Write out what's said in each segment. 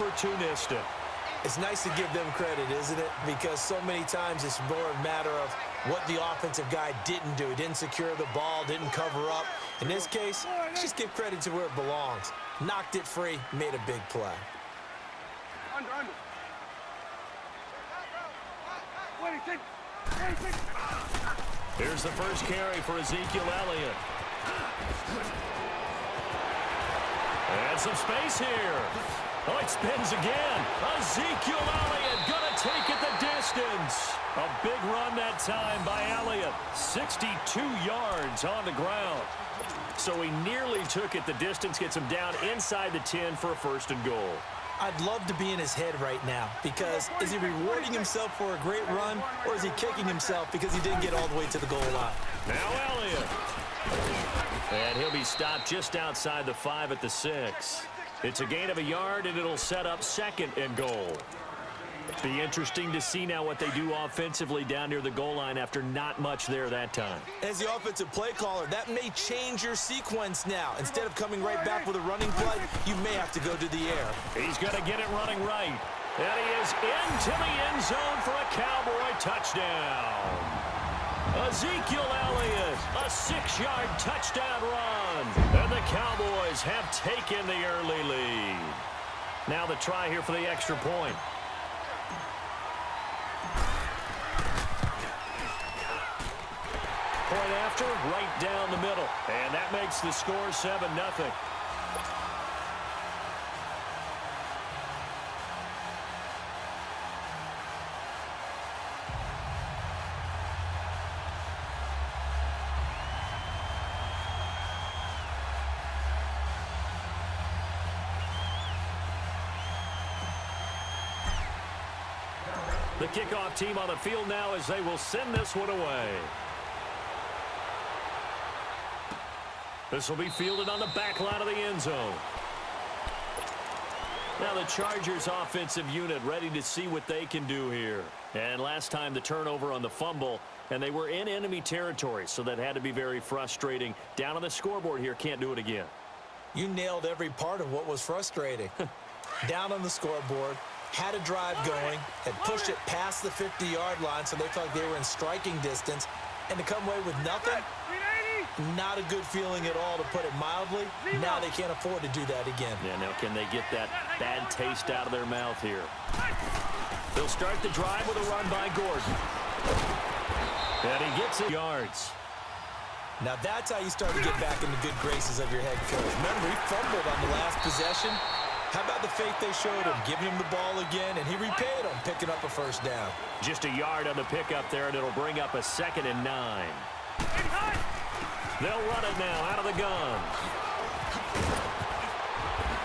opportunistic. It's nice to give them credit, isn't it? Because so many times it's more a matter of what the offensive guy didn't do. He didn't secure the ball, didn't cover up. In this case, just give credit to where it belongs. Knocked it free, made a big play. Under. Here's the first carry for Ezekiel Elliott. And some space here. Oh, it spins again. Ezekiel Elliott gonna take it the distance. A big run that time by Elliott. 62 yards on the ground. So he nearly took it the distance, gets him down inside the 10 for a 1st and goal. I'd love to be in his head right now because is he rewarding himself for a great run or is he kicking himself because he didn't get all the way to the goal line? Now Elliott. And he'll be stopped just outside the 5 at the 6. It's a gain of a yard, and it'll set up 2nd and goal. Be interesting to see now what they do offensively down near the goal line after not much there that time. As the offensive play caller, that may change your sequence now. Instead of coming right back with a running play, you may have to go to the air. He's going to get it running right. And he is into the end zone for a Cowboy touchdown. Ezekiel Elliott, a 6-yard touchdown run. And the Cowboys have taken the early lead. Now the try here for the extra point. Point after, right down the middle. And that makes the score 7-0. The kickoff team on the field now as they will send this one away. This will be fielded on the back line of the end zone. Now the Chargers offensive unit ready to see what they can do here. And last time the turnover on the fumble, and they were in enemy territory, so that had to be very frustrating. Down on the scoreboard here, can't do it again. You nailed every part of what was frustrating. Down on the scoreboard, had a drive going, had pushed it past the 50-yard line so they felt like they were in striking distance, and to come away with nothing, not a good feeling at all, to put it mildly. Now they can't afford to do that again. Yeah, now can they get that bad taste out of their mouth here? They'll start the drive with a run by Gordon. And he gets it yards. Now that's how you start to get back in the good graces of your head coach. Remember, he fumbled on the last possession. How about the faith they showed him, giving him the ball again, and he repaid him, picking up a 1st down. Just a yard on the pickup there, and it'll bring up a 2nd and 9. They'll run it now out of the gun.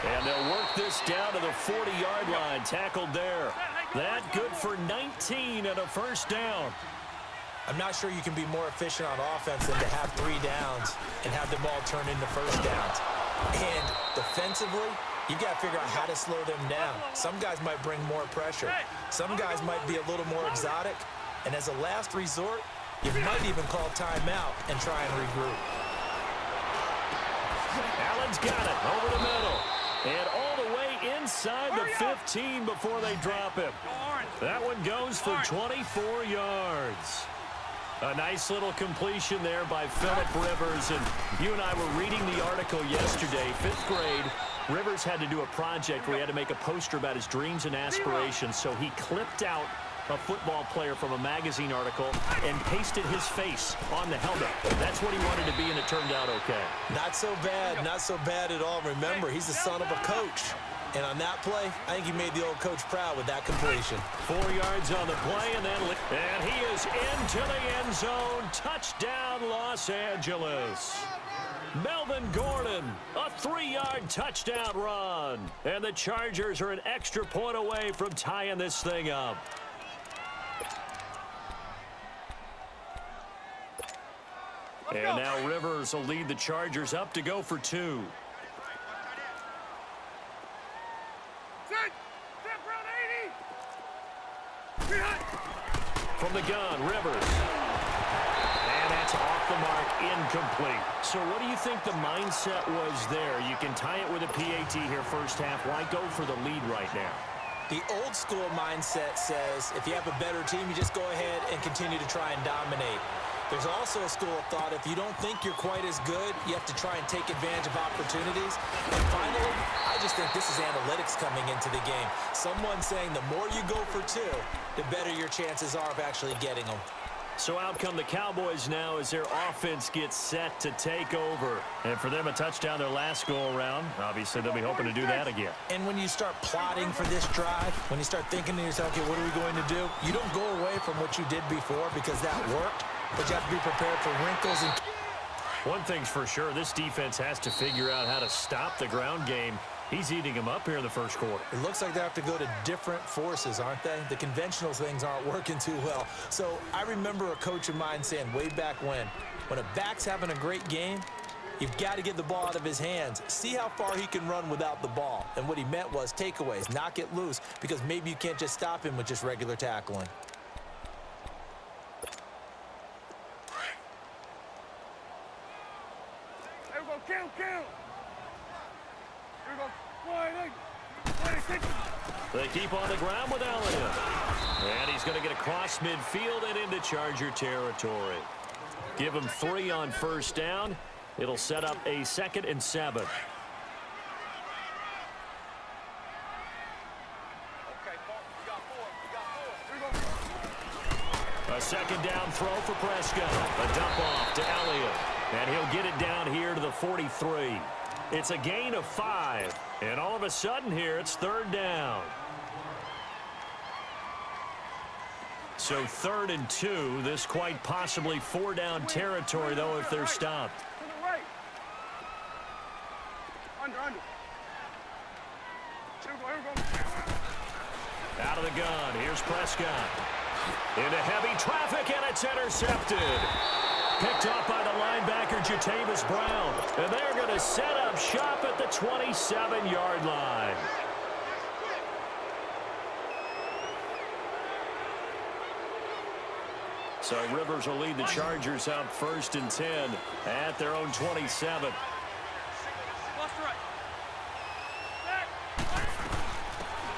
And they'll work this down to the 40-yard line, tackled there. That good for 19 and a 1st down. I'm not sure you can be more efficient on offense than to have 3 downs and have them all turn into 1st downs. And defensively, you got to figure out how to slow them down. Some guys might bring more pressure. Some guys might be a little more exotic. And as a last resort, you might even call timeout and try and regroup. Allen's got it over the middle. And all the way inside the 15 before they drop him. That one goes for 24 yards. A nice little completion there by Phillip Rivers. And you and I were reading the article yesterday, 5th grade. Rivers had to do a project where he had to make a poster about his dreams and aspirations. So he clipped out a football player from a magazine article and pasted his face on the helmet. That's what he wanted to be, and it turned out okay. Not so bad at all. Remember, he's the son of a coach. And on that play, I think he made the old coach proud with that completion. 4 yards on the play, and he is into the end zone. Touchdown, Los Angeles. Melvin Gordon, a 3-yard touchdown run. And the Chargers are an extra point away from tying this thing up. And now Rivers will lead the Chargers up to go for 2. From the gun, Rivers. And that's off off the mark, incomplete. So what do you think the mindset was there? You can tie it with a PAT here first half. Why go for the lead right now? The old school mindset says if you have a better team, you just go ahead and continue to try and dominate. There's also a school of thought, if you don't think you're quite as good, you have to try and take advantage of opportunities. And finally, I just think this is analytics coming into the game. Someone saying the more you go for two, the better your chances are of actually getting them. So out come the Cowboys now as their offense gets set to take over. And for them, a touchdown their last go-around. Obviously, they'll be hoping to do that again. And when you start plotting for this drive, when you start thinking to yourself, okay, what are we going to do? You don't go away from what you did before because that worked, but you have to be prepared for wrinkles. And one thing's for sure, this defense has to figure out how to stop the ground game. He's eating them up here in the first quarter. It looks like they have to go to different forces, aren't they? The conventional things aren't working too well. So I remember a coach of mine saying way back when a back's having a great game, you've got to get the ball out of his hands. See how far he can run without the ball. And what he meant was takeaways, knock it loose, because maybe you can't just stop him with just regular tackling. There we go, kill. Here we go. They keep on the ground with Elliott. And he's going to get across midfield and into Charger territory. Give him 3 on first down. It'll set up a 2nd and 7. Okay, we got 4. Here we go. A 2nd down throw for Prescott. A dump off to Elliott. And he'll get it down here to the 43. It's a gain of 5. And all of a sudden here, it's 3rd down. So 3rd and 2. This quite possibly 4-down territory, though, if they're stopped. To the right. Under. Here we go. Out of the gun. Here's Prescott. Into heavy traffic, and it's intercepted. Picked up by the linebacker, Jatavis Brown. And they're going to set up shop at the 27-yard line. So Rivers will lead the Chargers out 1st and 10 at their own 27.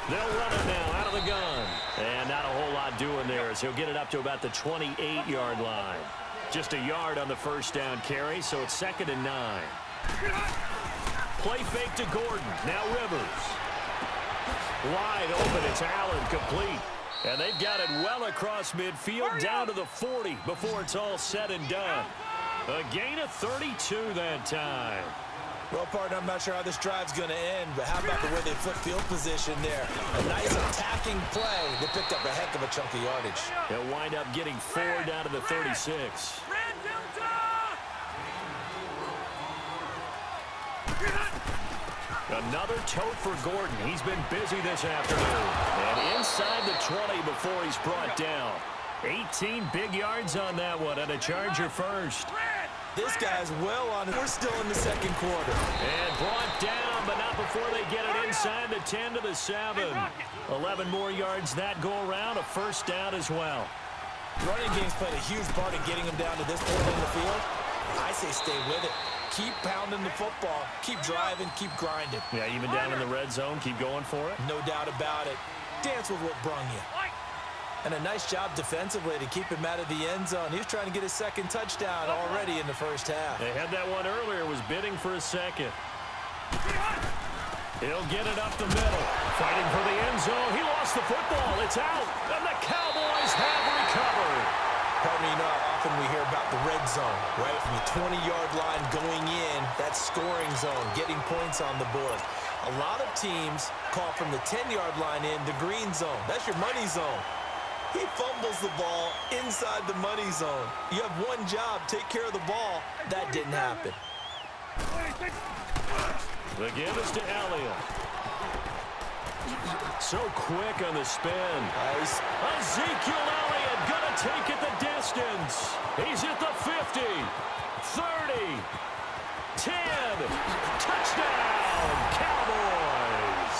They'll run it now out of the gun. And not a whole lot doing there as he'll get it up to about the 28-yard line. Just a yard on the first down carry, so it's 2nd and 9. Play fake to Gordon. Now Rivers. Wide open. It's Allen, complete. And they've got it well across midfield down to the 40 before it's all said and done. A gain of 32 that time. Well, partner, I'm not sure how this drive's going to end, but how about the way they flip field position there? A nice attacking play. They picked up a heck of a chunk of yardage. They'll wind up getting 4 down to the 36. Another tote for Gordon. He's been busy this afternoon. And inside the 20 before he's brought down. 18 big yards on that one, and a Charger first. This guy's well on it. We're still in the 2nd quarter. And brought down, but not before they get it inside the 10 to the 7. 11 more yards that go around, a first down as well. Running game's played a huge part in getting them down to this point in the field. I say stay with it. Keep pounding the football. Keep driving. Keep grinding. Yeah, even down in the red zone, keep going for it. No doubt about it. Dance with what brung you. And a nice job defensively to keep him out of the end zone. He was trying to get his 2nd touchdown already in the first half. They had that one earlier, was bidding for a 2nd. He'll get it up the middle. Fighting for the end zone. He lost the football. It's out. And the Cowboys have recovered. Partner, you know how often we hear about the red zone, right? From the 20-yard line going in, that's scoring zone, getting points on the board. A lot of teams call from the 10-yard line in the green zone. That's your money zone. He fumbles the ball inside the money zone. You have one job, take care of the ball. That didn't happen. The give is to Elliott. So quick on the spin. Nice. Ezekiel Elliott gonna take it the distance. He's at the 50, 30, 10. Touchdown, Cowboys.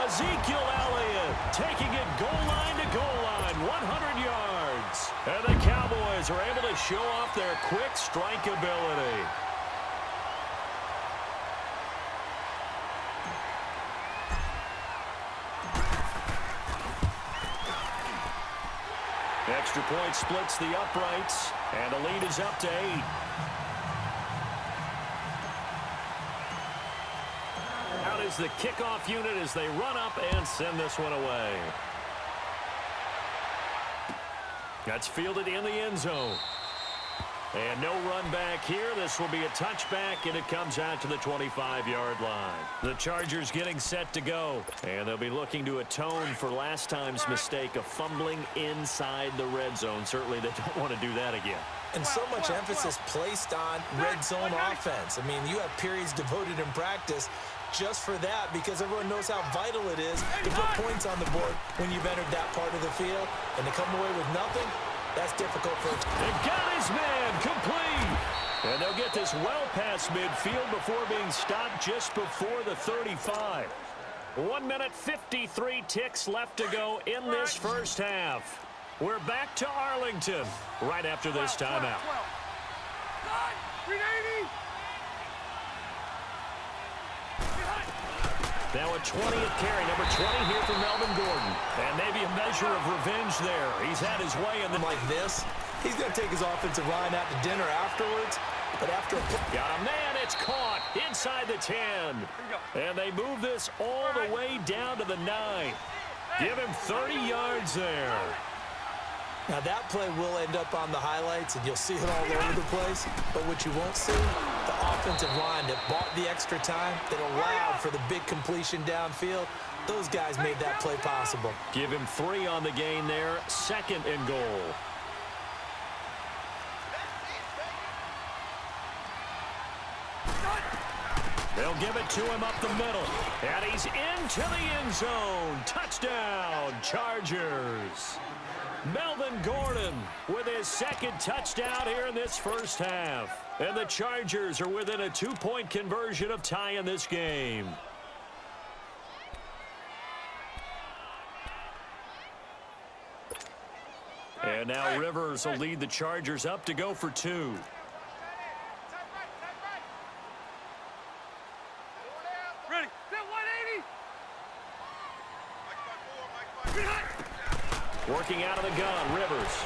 Ezekiel Elliott taking it goal line to goal line, 100 yards. yards. And the Cowboys are able to show off their quick strike ability. Extra point splits the uprights, and the lead is up to 8. Out is the kickoff unit as they run up and send this one away. That's fielded in the end zone. And no run back here. This will be a touchback, and it comes out to the 25-yard line. The Chargers getting set to go, and they'll be looking to atone for last time's mistake of fumbling inside the red zone. Certainly they don't want to do that again. And so much emphasis placed on red zone offense. I mean, you have periods devoted in practice just for that because everyone knows how vital it is to put points on the board when you've entered that part of the field. And to come away with nothing, that's difficult for They got his man complete. And they'll get this well past midfield before being stopped just before the 35. 1 minute 53 ticks left to go in this first half. We're back to Arlington right after this timeout. Now a 20th carry, number 20 here for Melvin Gordon. And maybe a measure of revenge there. He's had his way in the like this. He's going to take his offensive line out to dinner afterwards. But after got a man, it's caught inside the 10. And they move this all the way down to the 9. Give him 30 yards there. Now that play will end up on the highlights, and you'll see it all over the place. But what you won't see, the offensive line that bought the extra time, that allowed for the big completion downfield, those guys made that play possible. Give him 3 on the gain there, 2nd and goal. They'll give it to him up the middle. And he's into the end zone. Touchdown, Chargers. Melvin Gordon with his 2nd touchdown here in this first half. And the Chargers are within a 2-point conversion of tying this game. And now Rivers will lead the Chargers up to go for 2. Ready. 180. Working out of the gun, Rivers.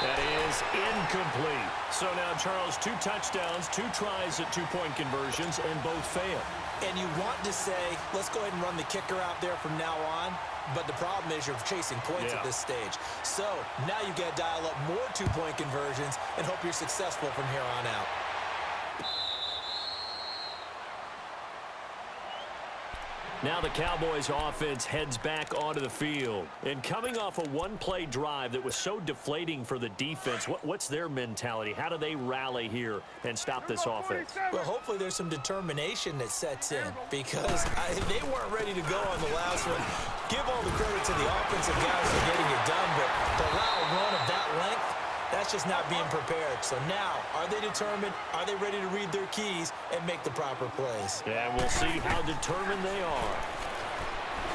That is incomplete. So now, Charles, 2 touchdowns, 2 tries at 2-point conversions, and both fail. And you want to say, let's go ahead and run the kicker out there from now on. But the problem is you're chasing points at this stage. So now you've got to dial up more 2-point conversions and hope you're successful from here on out. Now the Cowboys offense heads back onto the field. And coming off a 1-play drive that was so deflating for the defense, what's their mentality? How do they rally here and stop this offense? Well, hopefully there's some determination that sets in because they weren't ready to go on the last one. Give all the credit to the offensive guys for getting it done, but to allow a run of that length, that's just not being prepared. So now, are they determined? Are they ready to read their keys and make the proper plays? And we'll see how determined they are.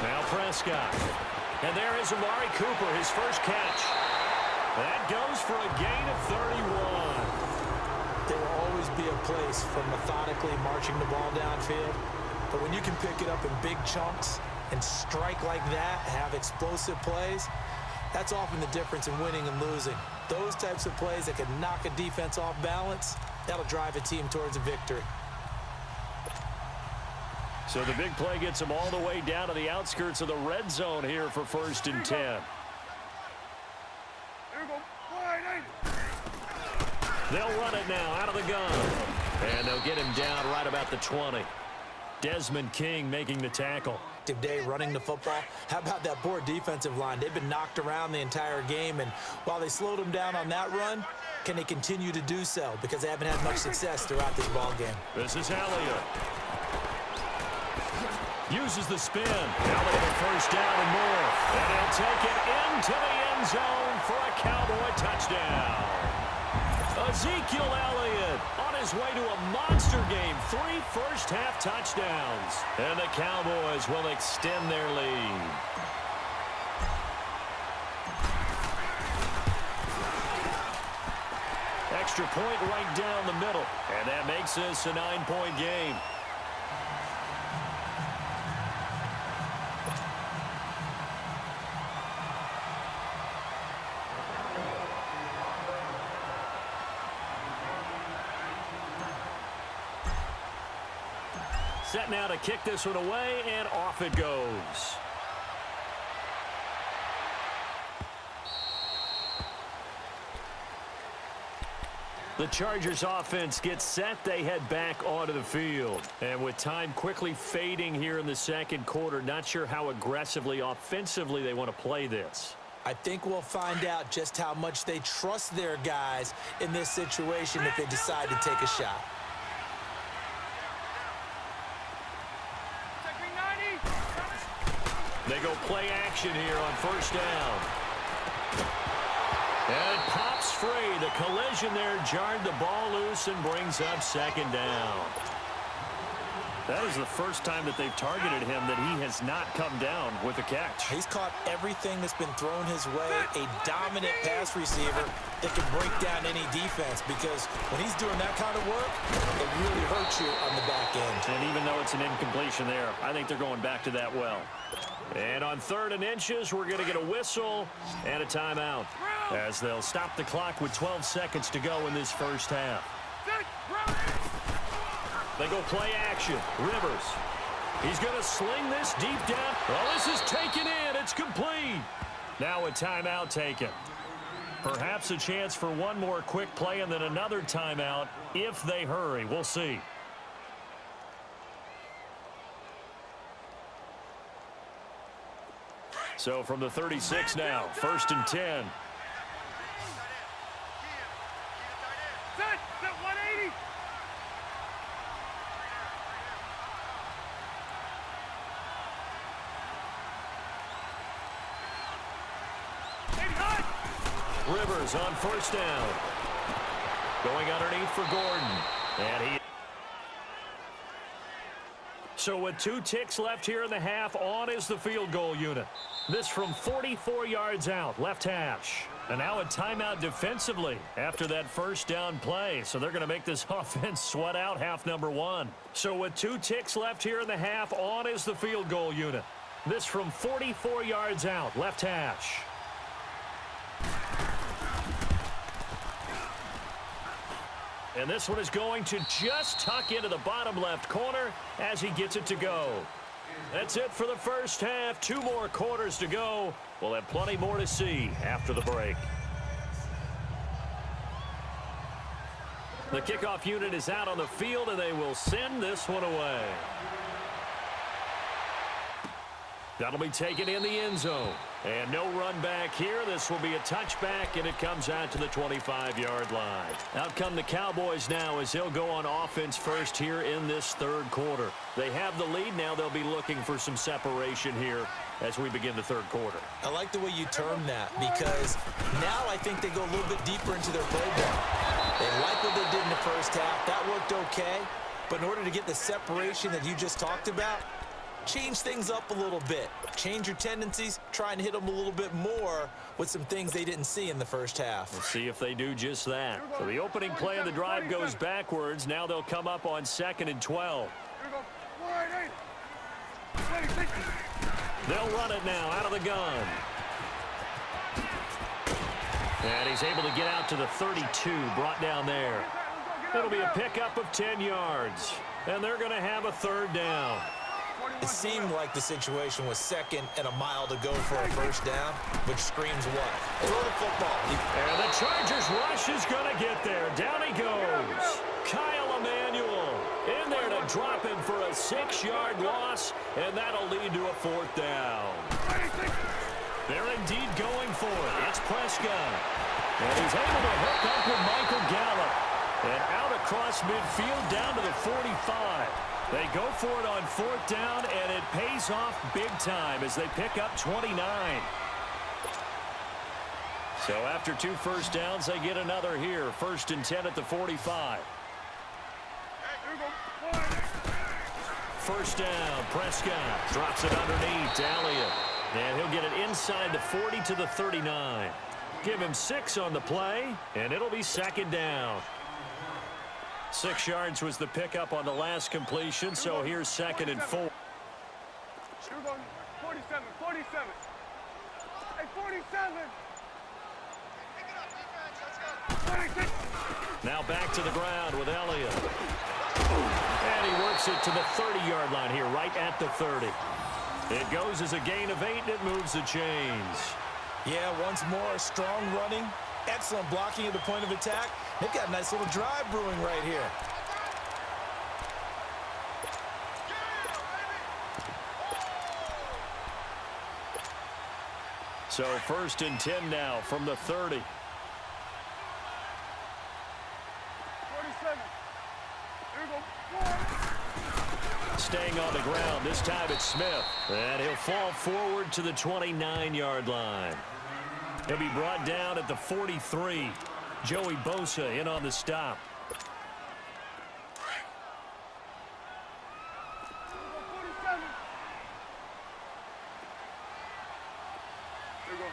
Now Prescott. And there is Amari Cooper, his first catch. That goes for a gain of 31. There will always be a place for methodically marching the ball downfield. But when you can pick it up in big chunks and strike like that, have explosive plays, that's often the difference in winning and losing. Those types of plays that can knock a defense off balance, that'll drive a team towards a victory. So the big play gets them all the way down to the outskirts of the red zone here for 1st and 10. Here we go. 180. They'll run it now out of the gun. And they'll get him down right about the 20. Desmond King making the tackle. Day running the football. How about that poor defensive line? They've been knocked around the entire game, and while they slowed them down on that run, can they continue to do so? Because they haven't had much success throughout this ball game. This is Elliott. Uses the spin. Elliott a first down and more. And he'll take it into the end zone for a Cowboy touchdown. Ezekiel Elliott on his way to a monster game. 3 first-half touchdowns. And the Cowboys will extend their lead. extra point right down the middle. And that makes this a 9-point game. Set now to kick this one away, and off it goes. The Chargers offense gets set. They head back onto the field. And with time quickly fading here in the second quarter, not sure how aggressively, offensively they want to play this. I think we'll find out just how much they trust their guys in this situation if they decide to take a shot. They go play action here on first down. And it pops free. The collision there jarred the ball loose and brings up second down. That is the first time that they've targeted him that he has not come down with a catch. He's caught everything that's been thrown his way. A dominant pass receiver that can break down any defense, because when he's doing that kind of work, it really hurts you on the back end. And even though it's an incompletion there, I think they're going back to that well. And on 3rd and inches, we're going to get a whistle and a timeout, as they'll stop the clock with 12 seconds to go in this first half. They go play action. Rivers. He's going to sling this deep down. Well, this is taken in. It's complete. Now a timeout taken. Perhaps a chance for one more quick play and then another timeout if they hurry. We'll see. So from the 36 now, 1st and 10. Set 180. Rivers on first down. Going underneath for Gordon. And he... So with 2 ticks left here in the half, on is the field goal unit. This from 44 yards out, left hash. And now a timeout defensively after that first down play. So they're going to make this offense sweat out half number 1. So with 2 ticks left here in the half, on is the field goal unit. This from 44 yards out, left hash. And this one is going to just tuck into the bottom left corner as he gets it to go. That's it for the first half. 2 more quarters to go. We'll have plenty more to see after the break. The kickoff unit is out on the field, and they will send this one away. That'll be taken in the end zone. And no run back here. This will be a touchback, and it comes out to the 25-yard line. Out come the Cowboys now as they'll go on offense first here in this 3rd quarter. They have the lead. Now they'll be looking for some separation here as we begin the 3rd quarter. I like the way you term that, because now I think they go a little bit deeper into their playbook. They like what they did in the first half. That worked okay. But in order to get the separation that you just talked about, change things up a little bit. Change your tendencies, try and hit them a little bit more with some things they didn't see in the first half. Let's see if they do just that. So the opening play of the drive goes backwards. Now they'll come up on 2nd and 12. They'll run it now out of the gun. And he's able to get out to the 32, brought down there. It'll be a pickup of 10 yards. And they're going to have a 3rd down. It seemed like the situation was 2nd and a mile to go for a first down, which screams what? Throw the football. And the Chargers rush is going to get there. Down he goes. Kyle Emmanuel in there to drop him for a 6-yard loss, and that'll lead to a 4th down. They're indeed going for it. It's Prescott. And he's able to hook up with Michael Gallup. And out across midfield down to the 45. They go for it on 4th down, and it pays off big time as they pick up 29. So after 2 first downs, they get another here. 1st and 10 at the 45. First down, Prescott drops it underneath to Elliott. And he'll get it inside the 40 to the 39. Give him 6 on the play, and it'll be 2nd down. 6 yards was the pickup on the last completion, so here's 2nd and 4. We're going 47, 47. Hey, 47. 26. Now back to the ground with Elliott. And he works it to the 30-yard line here, right at the 30. It goes as a gain of 8, and it moves the chains. Yeah, once more, strong running, excellent blocking at the point of attack. They've got a nice little drive brewing right here. So 1st and 10 now from the 30. 47. Here we go. Staying on the ground, this time it's Smith. And he'll fall forward to the 29-yard line. He'll be brought down at the 43. Joey Bosa in on the stop. 47. Here we go.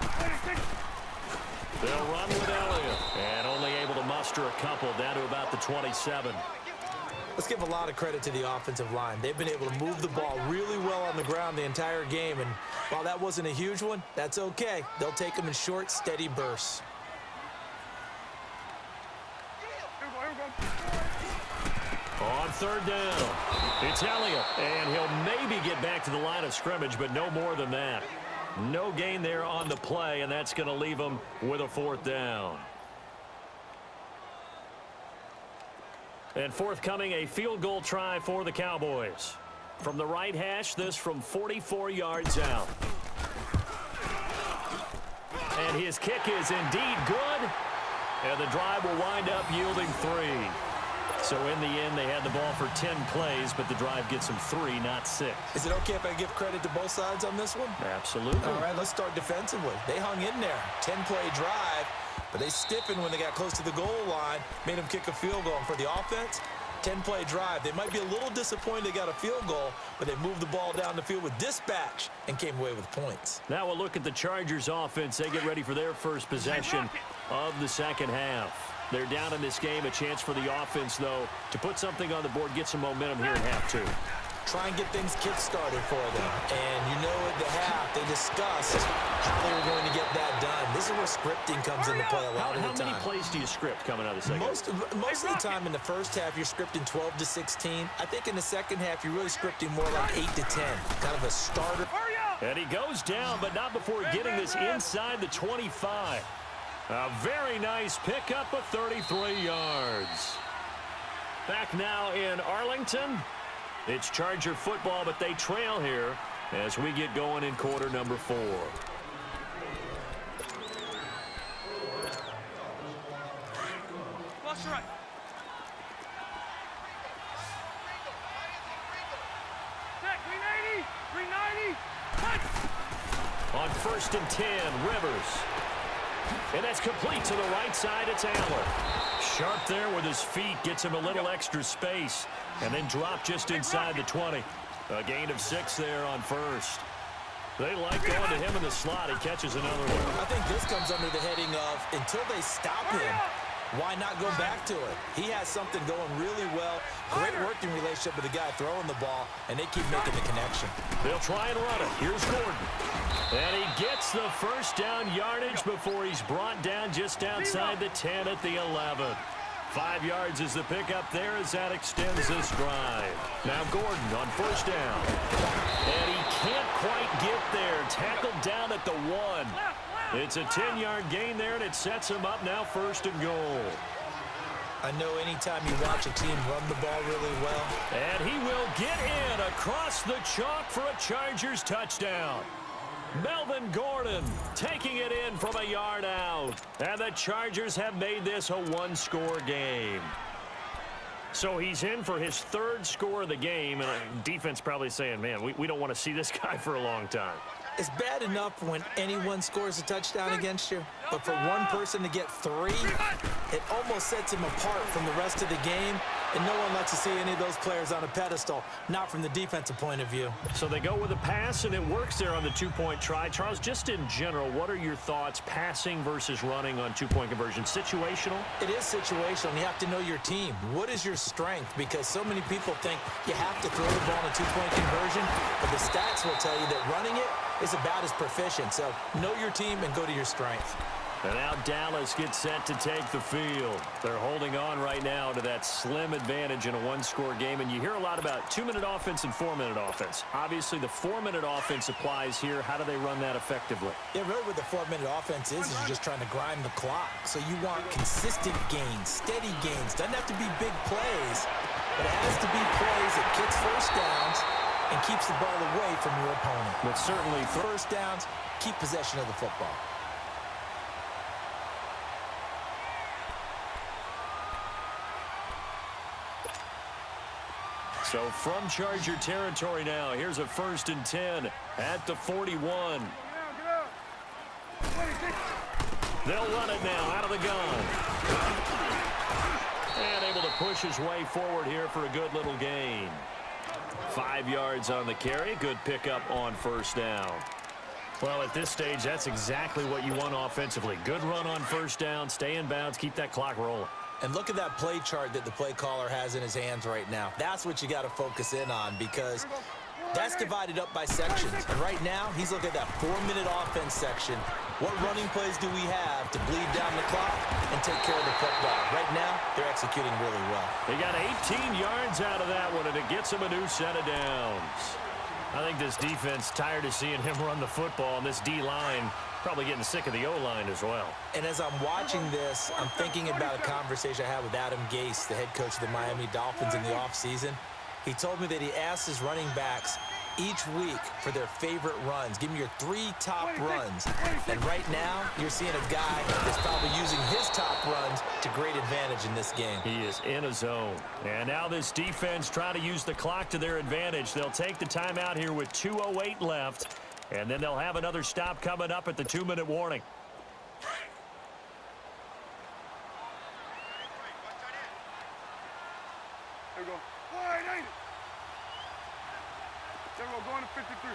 26. They'll run with Elliott. And only able to muster a couple down to about the 27. Let's give a lot of credit to the offensive line. They've been able to move the ball really well on the ground the entire game. And while that wasn't a huge one, that's okay. They'll take them in short, steady bursts. Here we go. On 3rd down, it's Elliott. And he'll maybe get back to the line of scrimmage, but no more than that. No gain there on the play, and that's going to leave him with a 4th down. And forthcoming, a field goal try for the Cowboys. From the right hash, this from 44 yards out. And his kick is indeed good. And the drive will wind up yielding 3. So in the end, they had the ball for 10 plays, but the drive gets them 3, not 6. Is it okay if I give credit to both sides on this one? Absolutely. All right, let's start defensively. They hung in there. 10-play drive, but they stiffened when they got close to the goal line, made them kick a field goal. And for the offense, 10-play drive. They might be a little disappointed they got a field goal, but they moved the ball down the field with dispatch and came away with points. Now we'll look at the Chargers offense. They get ready for their first possession of the second half. They're down in this game. A chance for the offense, though, to put something on the board, get some momentum here in half 2. Try and get things kick-started for them. And you know at the half, they discussed how they were going to get that done. This is where scripting comes into play a lot of the time. How many plays do you script coming out of the second? Most of the time in the first half, you're scripting 12 to 16. I think in the second half, you're really scripting more like 8 to 10. Kind of a starter. And he goes down, but not before getting this inside the 25. A very nice pickup of 33 yards. Back now in Arlington. It's Charger football, but they trail here as we get going in quarter number 4. Plus right. Set, 390. 390. Punch. On 1st and 10, Rivers. And that's complete to the right side. It's Allen. Sharp there with his feet. Gets him a little extra space. And then drop just inside the 20. A gain of 6 there on 1st. They like going to him in the slot. He catches another one. I think this comes under the heading of until they stop him, why not go back to it? He has something going really well. Great working relationship with the guy throwing the ball, and they keep making the connection. They'll try and run it. Here's Gordon. And he gets the first down yardage before he's brought down just outside the 10 at the 11. 5 yards is the pickup there as that extends this drive. Now Gordon on 1st down. And he can't quite get there. Tackled down at the 1. It's a 10-yard gain there, and it sets him up now 1st and goal. I know anytime you watch a team run the ball really well. And he will get in across the chalk for a Chargers touchdown. Melvin Gordon taking it in from a yard out. And the Chargers have made this a 1-score game. So he's in for his 3rd score of the game. And defense probably saying, man, we don't want to see this guy for a long time. It's bad enough when anyone scores a touchdown against you, but for one person to get 3, it almost sets him apart from the rest of the game. And no one likes to see any of those players on a pedestal, not from the defensive point of view. So they go with a pass, and it works there on the two-point try. Charles, just in general, what are your thoughts passing versus running on two-point conversion? Situational? It is situational, and you have to know your team. What is your strength? Because so many people think you have to throw the ball in a two-point conversion, but the stats will tell you that running it is about as proficient. So know your team and go to your strength. And now Dallas gets set to take the field. They're holding on right now to that slim advantage in a one-score game. And you hear a lot about 2-minute offense and 4-minute offense. Obviously, the 4-minute offense applies here. How do they run that effectively? Yeah, really what the 4-minute offense is you're just trying to grind the clock. So you want consistent gains, steady gains. Doesn't have to be big plays, but it has to be plays that gets first downs and keeps the ball away from your opponent. But certainly first downs, keep possession of the football. So from Charger territory now, here's a 1st and 10 at the 41. They'll run it now out of the gun. And able to push his way forward here for a good little gain. 5 yards on the carry. Good pickup on first down. Well, at this stage, that's exactly what you want offensively. Good run on first down. Stay in bounds. Keep that clock rolling. And look at that play chart that the play caller has in his hands right now. That's what you got to focus in on because that's divided up by sections. And right now, he's looking at that 4-minute offense section. What running plays do we have to bleed down the clock and take care of the football? Right now, they're executing really well. They got 18 yards out of that one, and it gets him a new set of downs. I think this defense tired of seeing him run the football, and this D-line probably getting sick of the O-line as well. And as I'm watching this, I'm thinking about a conversation I had with Adam Gase, the head coach of the Miami Dolphins in the offseason. He told me that he asked his running backs each week for their favorite runs. Give me your 3 top runs. And right now, you're seeing a guy that's probably using his top runs to great advantage in this game. He is in a zone. And now this defense trying to use the clock to their advantage. They'll take the timeout here with 2:08 left. And then they'll have another stop coming up at the 2-minute warning. There we go. Wide, ain't it? There we go, going to 53.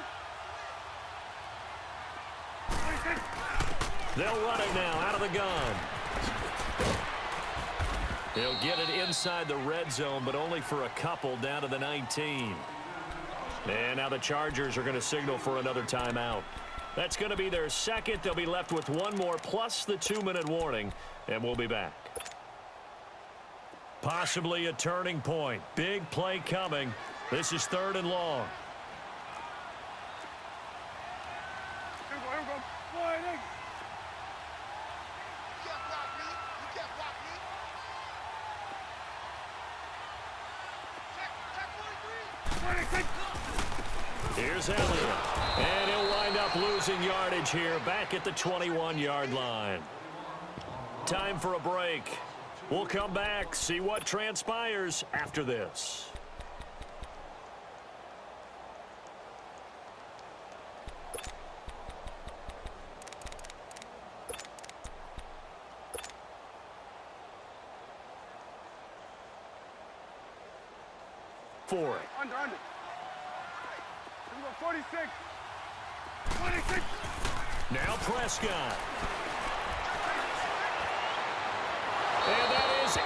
They'll run it now out of the gun. They'll get it inside the red zone, but only for a couple down to the 19. And now the Chargers are going to signal for another timeout. That's going to be their second. They'll be left with one more plus the 2-minute warning, and we'll be back. Possibly a turning point. Big play coming. This is 3rd and long. Here we go. Wide, ain't it? Here's Elliott, and he'll wind up losing yardage here back at the 21-yard line. Time for a break. We'll come back, see what transpires after this. For it. Under. Here we go, 46. 26. Now Prescott. And that is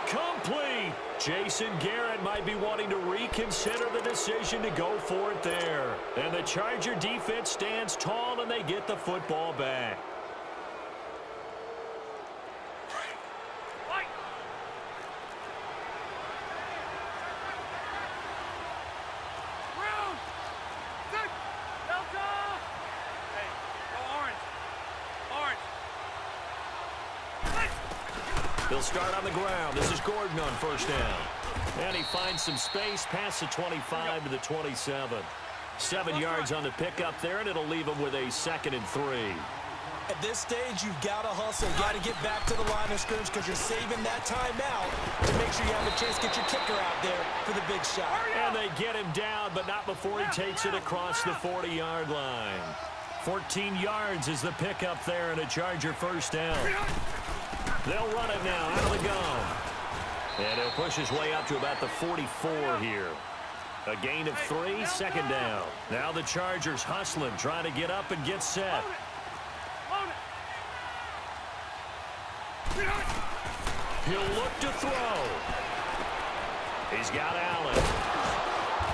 incomplete. Jason Garrett might be wanting to reconsider the decision to go for it there. And the Charger defense stands tall, and they get the football back. They'll start on the ground. This is Gordon on first down. And he finds some space past the 25 to the 27. 7 yards on the pickup there, and it'll leave him with a 2nd and 3. At this stage, you've got to hustle. You've got to get back to the line of scrimmage because you're saving that timeout to make sure you have a chance to get your kicker out there for the big shot. And they get him down, but not before he takes it across the 40-yard line. 14 yards is the pickup there, and a Charger first down. They'll run it now out of the gun. And he'll push his way up to about the 44 here. A gain of 3, second down. Now the Chargers hustling, trying to get up and get set. He'll look to throw. He's got Allen.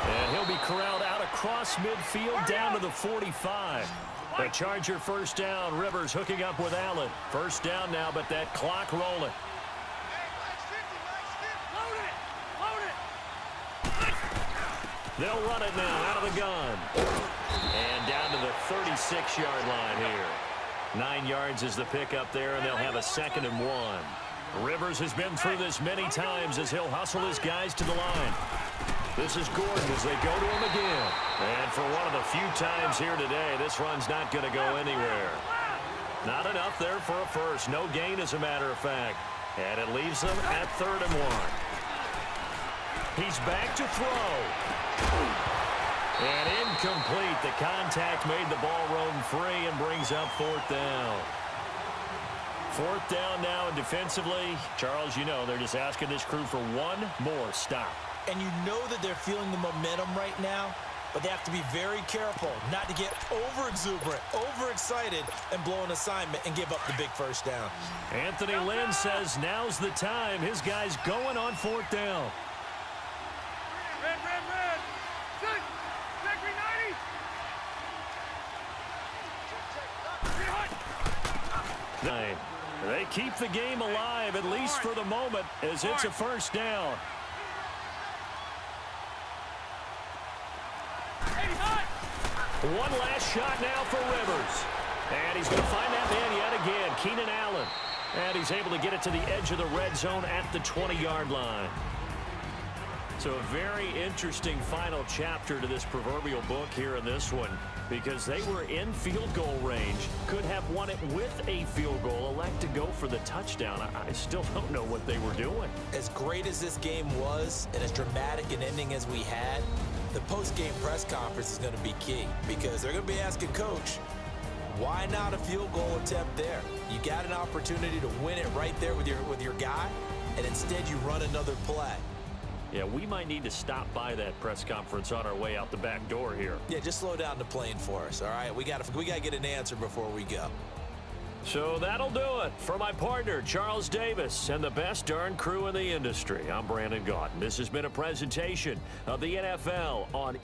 And he'll be corralled out across midfield down to the 45. The Charger first down. Rivers hooking up with Allen. First down now, but that clock rolling. They'll run it now out of the gun. And down to the 36-yard line here. 9 yards is the pickup there, and they'll have a 2nd and 1. Rivers has been through this many times as he'll hustle his guys to the line. This is Gordon as they go to him again. And for one of the few times here today, this run's not going to go anywhere. Not enough there for a first. No gain, as a matter of fact. And it leaves them at 3rd and 1. He's back to throw. And incomplete. The contact made the ball roam free and brings up 4th down. 4th down now, and defensively, Charles, you know, they're just asking this crew for one more stop. And you know that they're feeling the momentum right now, but they have to be very careful not to get over-exuberant, over-excited, and blow an assignment and give up the big first down. Anthony Lynn says now's the time. His guy's going on 4th down. Red. Good. Secretary 90. 9. They keep the game alive, at least for the moment, as it's a first down. One last shot now for Rivers. And he's going to find that man yet again, Keenan Allen. And he's able to get it to the edge of the red zone at the 20-yard line. So a very interesting final chapter to this proverbial book here in this one, because they were in field goal range, could have won it with a field goal, elect to go for the touchdown. I still don't know what they were doing. As great as this game was and as dramatic an ending as we had, the post-game press conference is going to be key, because they're going to be asking Coach, why not a field goal attempt there? You got an opportunity to win it right there with your guy, and instead you run another play. Yeah, we might need to stop by that press conference on our way out the back door here. Yeah, just slow down the plane for us, all right? We got to get an answer before we go. So that'll do it. For my partner, Charles Davis, and the best darn crew in the industry, I'm Brandon Gaudin. This has been a presentation of the NFL on